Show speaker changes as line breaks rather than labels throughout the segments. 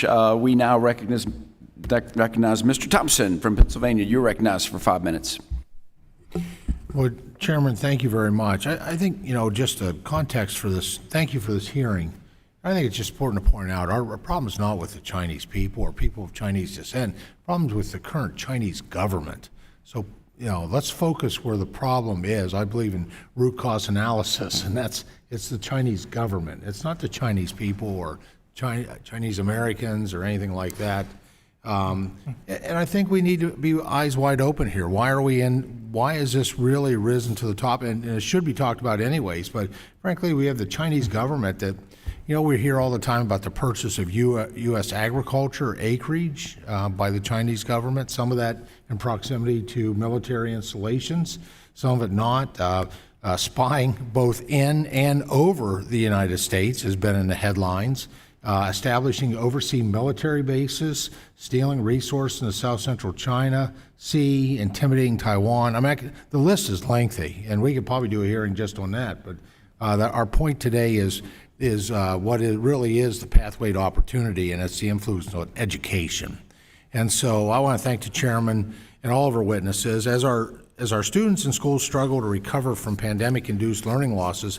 much. We now recognize Mr. Thompson from Pennsylvania. You're recognized for 5 minutes.
Well, Chairman, thank you very much. I think, just a context for this, thank you for this hearing. I think it's just important to point out our problem is not with the Chinese people or people of Chinese descent. The problem is with the current Chinese government. So, let's focus where the problem is. I believe in root cause analysis, and it's the Chinese government. It's not the Chinese people or Chinese Americans or anything like that. And I think we need to be eyes wide open here. Why is this really risen to the top? And it should be talked about anyways, but frankly, we have the Chinese government that, we hear all the time about the purchase of U.S. agriculture acreage by the Chinese government, some of that in proximity to military installations, some of it not. Spying both in and over the United States has been in the headlines. Establishing overseas military bases, stealing resources in the South Central China Sea, intimidating Taiwan. The list is lengthy, and we could probably do a hearing just on that. But our point today is what it really is the pathway to opportunity, and it's the influence on education. And so I want to thank the chairman and all of our witnesses. As our students in schools struggle to recover from pandemic-induced learning losses,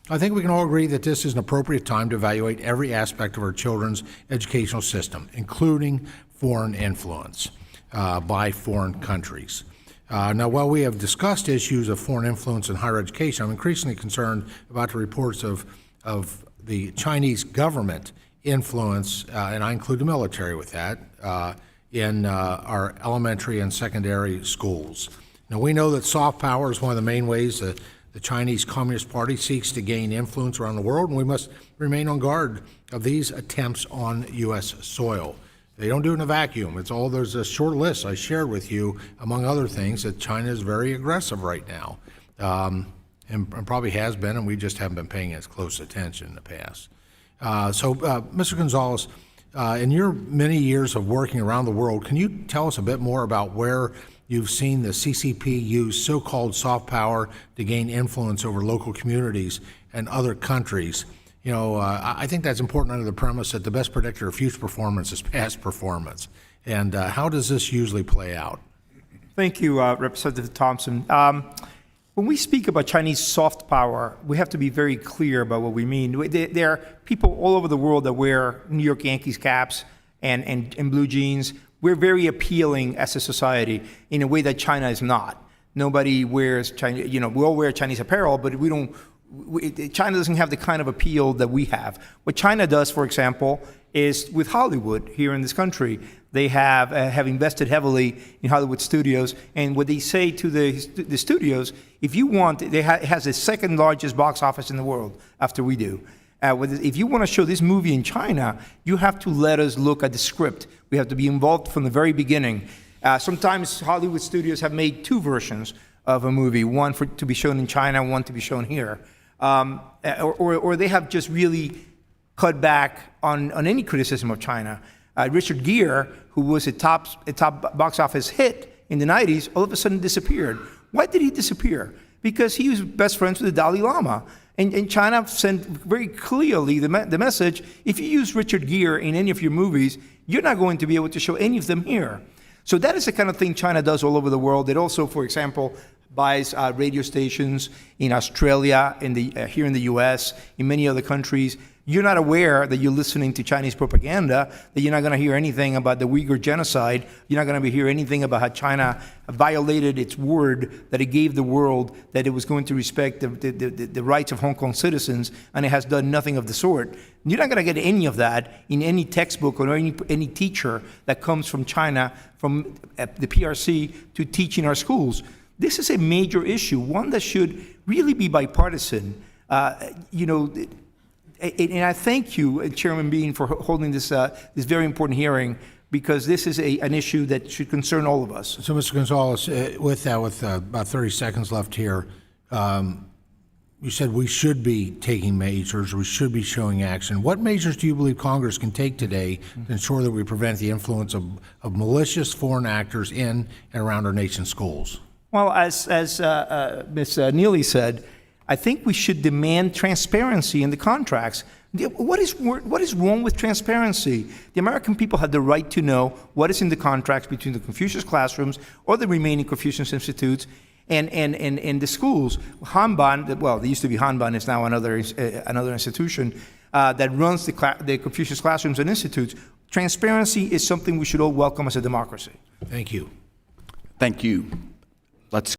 I think we can all agree that this is an appropriate time to evaluate every aspect of our children's educational system, including foreign influence by foreign countries. Now, while we have discussed issues of foreign influence in higher education, I'm increasingly concerned about the reports of the Chinese government influence, and I include the military with that, in our elementary and secondary schools. Now, we know that soft power is one of the main ways that the Chinese Communist Party seeks to gain influence around the world, and we must remain on guard of these attempts on U.S. soil. They don't do it in a vacuum. There's a short list I shared with you, among other things, that China is very aggressive right now, and probably has been, and we just haven't been paying as close attention in the past. Mr. Gonzalez, in your many years of working around the world, can you tell us a bit more about where you've seen the CCP use so-called soft power to gain influence over local communities and other countries? I think that's important under the premise that the best predictor of future performance is past performance. And how does this usually play out?
Thank you, Representative Thompson. When we speak about Chinese soft power, we have to be very clear about what we mean. There are people all over the world that wear New York Yankees caps and blue jeans. We're very appealing as a society in a way that China is not. Nobody wears China, we all wear Chinese apparel, but China doesn't have the kind of appeal that we have. What China does, for example, is with Hollywood here in this country. They have invested heavily in Hollywood studios, and what they say to the studios, if you want, it has the second largest box office in the world after we do. If you want to show this movie in China, you have to let us look at the script. We have to be involved from the very beginning. Sometimes Hollywood studios have made two versions of a movie, one to be shown in China, one to be shown here. Or they have just really cut back on any criticism of China. Richard Gere, who was a top box office hit in the 90s, all of a sudden disappeared. Why did he disappear? Because he was best friends with the Dalai Lama. And China sent very clearly the message, if you use Richard Gere in any of your movies, you're not going to be able to show any of them here. So that is the kind of thing China does all over the world. It also, for example, buys radio stations in Australia, here in the US, in many other countries. You're not aware that you're listening to Chinese propaganda, that you're not going to hear anything about the Uyghur genocide. You're not going to hear anything about how China violated its word that it gave the world, that it was going to respect the rights of Hong Kong citizens, and it has done nothing of the sort. You're not going to get any of that in any textbook or any teacher that comes from China, from the PRC, to teach in our schools. This is a major issue, one that should really be bipartisan. And I thank you, Chairman Bean, for holding this very important hearing, because this is an issue that should concern all of us.
So, Mr. Gonzalez, with about 30 seconds left here, you said we should be taking measures, we should be showing action. What measures do you believe Congress can take today to ensure that we prevent the influence of malicious foreign actors in and around our nation's schools?
Well, as Ms. Neely said, I think we should demand transparency in the contracts. What is wrong with transparency? The American people have the right to know what is in the contracts between the Confucius classrooms or the remaining Confucius institutes and the schools. Hanban, well, there used to be Hanban, it's now another institution that runs the Confucius classrooms and institutes. Transparency is something we should all welcome as a democracy.
Thank you.
Thank you. Let's